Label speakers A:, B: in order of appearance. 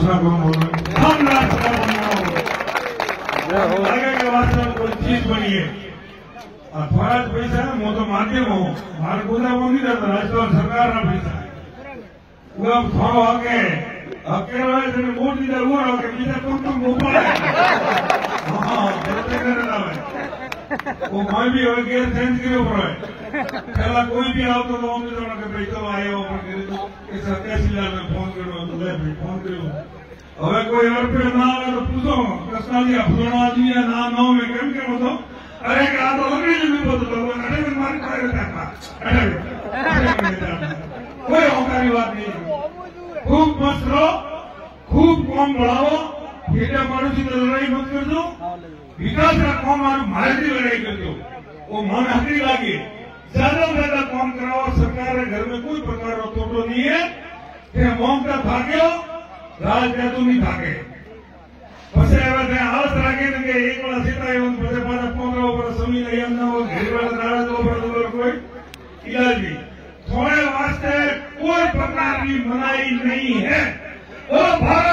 A: घोषणा करूँ हम राष्ट्र लगे के वास्ते कोई चीज बनी है थोड़ा पैसा है वो तो माध्यम हो मारे गुदा वो नहीं करता राजस्थान सरकार ना पैसा वो अब थोड़ा आगे अकेला है वोट दीदा वो आगे बीजा तुम ऊपर हाँ जैसे करने लगा वो कोई भी हो गया सेंस के ऊपर है पहला कोई भी आओ तो हम तो ना के पैसा आया ऊपर करे तो इस कैसे में फोन करो तो ले भाई फोन करो હવે કોઈ और पे ना आवे तो पूछो कृष्णाजी फलाना जी या नाम में केम केम तो अरे आ तो लगी जी बोलतो तो अरे मैं मार करे था कोई औकारी बात नहीं खूब मस्त रहो खूब कम बढ़ाओ बेटा मानुषी तो लड़ाई मत कर दो विकास का काम मारू मारे लड़ाई कर दो वो मन हकरी लागे ज्यादा से ज्यादा काम कराओ सरकार घर में कोई प्रकार का तोटो नहीं है कि मोम का भाग्यो राजनीति नहीं भागे પછી હવે તે આળસ રાખે ને કે એક વાળા સીતા એવં પછી પાછા 15 ઉપર સમી લઈ આમના હોય ઘેરવાળા દાડા ઉપર कोई इलाज नहीं थोड़े वास्ते कोई प्रकार की मनाई नहीं है वो भारत